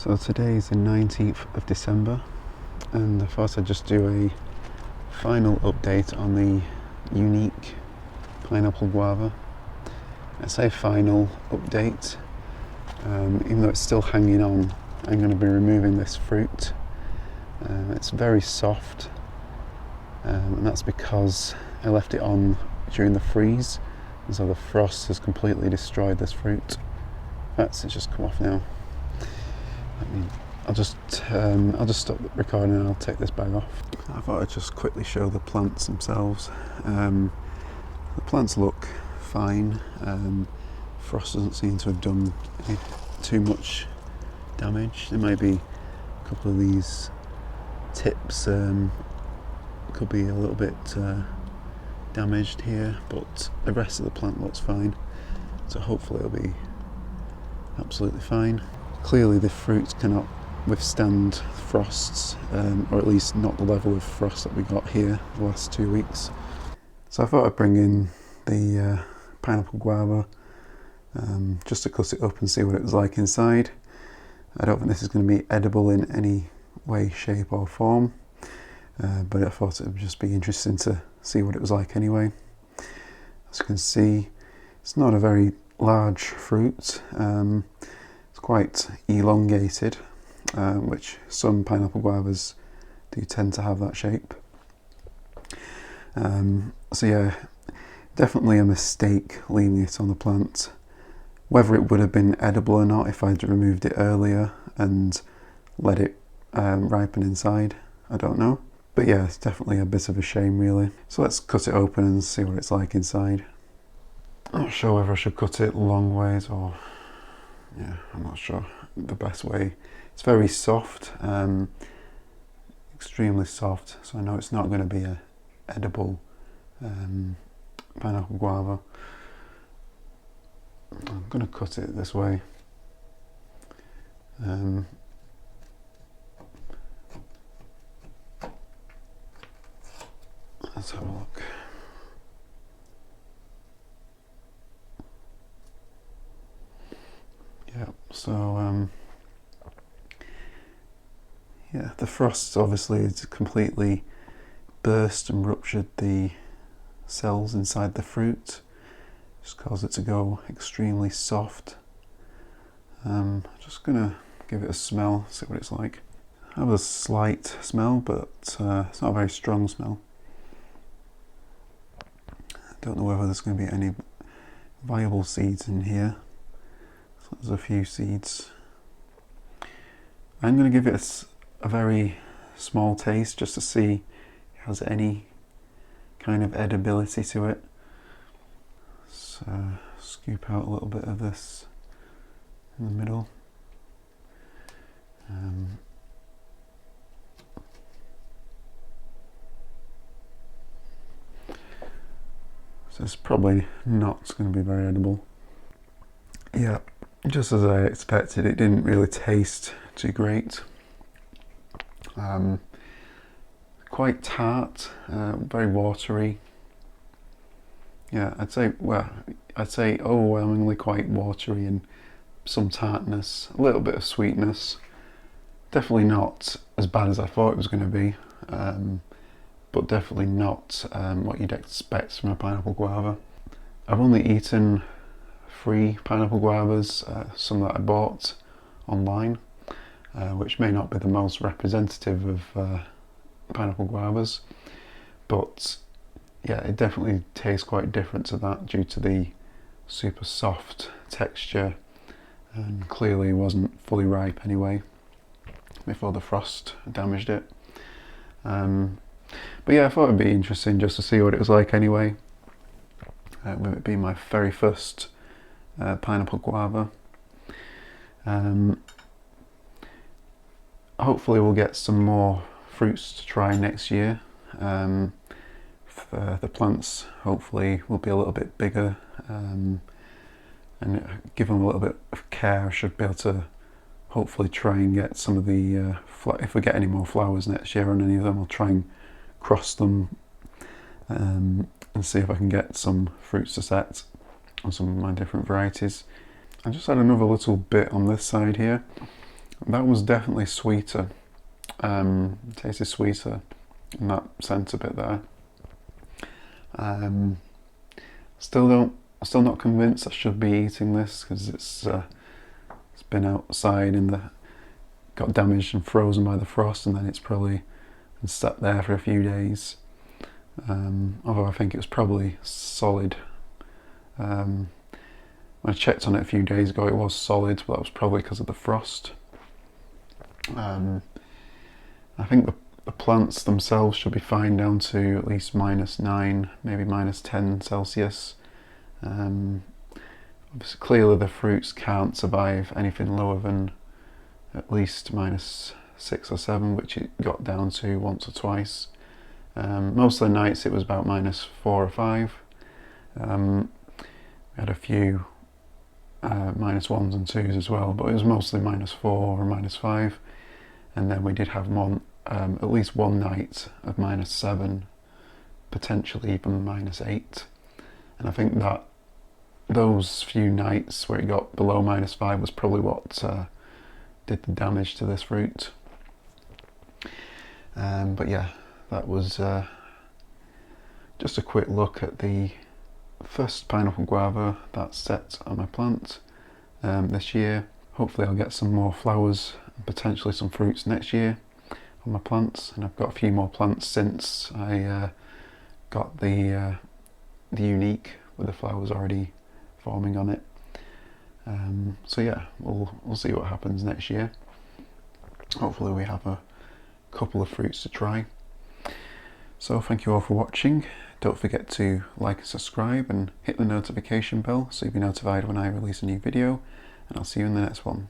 So today is the 19th of December and I thought I'd just do a final update on the unique Pineapple Guava. I say final update, even though it's still hanging on, I'm going to be removing this fruit. It's very soft, and that's because I left it on during the freeze, and so the frost has completely destroyed this fruit. It's just come off now. I'll just stop recording and I'll take this bag off. I thought I'd just quickly show the plants themselves. The plants look fine. Frost doesn't seem to have done too much damage. There may be a couple of these tips could be a little bit damaged here, but the rest of the plant looks fine. So hopefully it'll be absolutely fine. Clearly the fruits cannot withstand frosts, or at least not the level of frost that we got here the last 2 weeks. So I thought I'd bring in the Pineapple Guava just to cut it up and see what it was like inside. I don't think this is going to be edible in any way, shape or form, but I thought it would just be interesting to see what it was like anyway. As you can see, it's not a very large fruit. It's quite elongated, which some pineapple guavas do tend to have that shape. So yeah, definitely a mistake leaving it on the plant. Whether it would have been edible or not if I'd removed it earlier and let it ripen inside, I don't know. But yeah, it's definitely a bit of a shame really. So let's cut it open and see what it's like inside. I'm not sure whether I should cut it long ways or... yeah, I'm not sure the best way. It's very soft, extremely soft, so I know it's not going to be a edible pineapple guava. I'm going to cut it this way. Let's have a look. Yeah, so yeah, the frost obviously has completely burst and ruptured the cells inside the fruit, just caused it to go extremely soft. I'm just gonna give it a smell, see what it's like. I have a slight smell, but it's not a very strong smell. I don't know whether there's going to be any viable seeds in here. There's a few seeds. I'm going to give it a very small taste just to see if it has any kind of edibility to it. So scoop out a little bit of this in the middle. So it's probably not going to be very edible. Yeah. Just as I expected, it didn't really taste too great. Quite tart, very watery. Yeah, I'd say overwhelmingly quite watery and some tartness, a little bit of sweetness. Definitely not as bad as I thought it was going to be, but definitely not what you'd expect from a pineapple guava. I've only eaten 3 pineapple guavas, some that I bought online, which may not be the most representative of pineapple guavas, but yeah, it definitely tastes quite different to that due to the super soft texture, and clearly wasn't fully ripe anyway before the frost damaged it. But yeah, I thought it'd be interesting just to see what it was like anyway, with it being my very first pineapple guava. Hopefully we'll get some more fruits to try next year. The plants hopefully will be a little bit bigger, and give them a little bit of care. I should be able to hopefully try and get some of the if we get any more flowers next year on any of them, I'll try and cross them and see if I can get some fruits to set on some of my different varieties. I just had another little bit on this side here. That was definitely sweeter. Tasted sweeter in that centre bit there. Still not convinced I should be eating this because it's been outside and got damaged and frozen by the frost, and then it's probably been sat there for a few days. Although I think it was probably solid. When I checked on it a few days ago, it was solid, but that was probably because of the frost. I think the plants themselves should be fine down to at least -9, maybe -10 Celsius. Obviously, clearly the fruits can't survive anything lower than at least -6 or 7, which it got down to once or twice. Most of the nights it was about -4 or 5. We had a few -1s and 2s as well, but it was mostly -4 or -5. And then we did have at least one night of -7, potentially even -8. And I think that those few nights where it got below -5 was probably what did the damage to this fruit. But yeah, that was just a quick look at the first pineapple guava that's set on my plant this year. Hopefully I'll get some more flowers and potentially some fruits next year on my plants, and I've got a few more plants since I got the unique with the flowers already forming on it. So yeah, we'll see what happens next year. Hopefully we have a couple of fruits to try. So thank you all for watching. Don't forget to like and subscribe and hit the notification bell so you'll be notified when I release a new video, and I'll see you in the next one.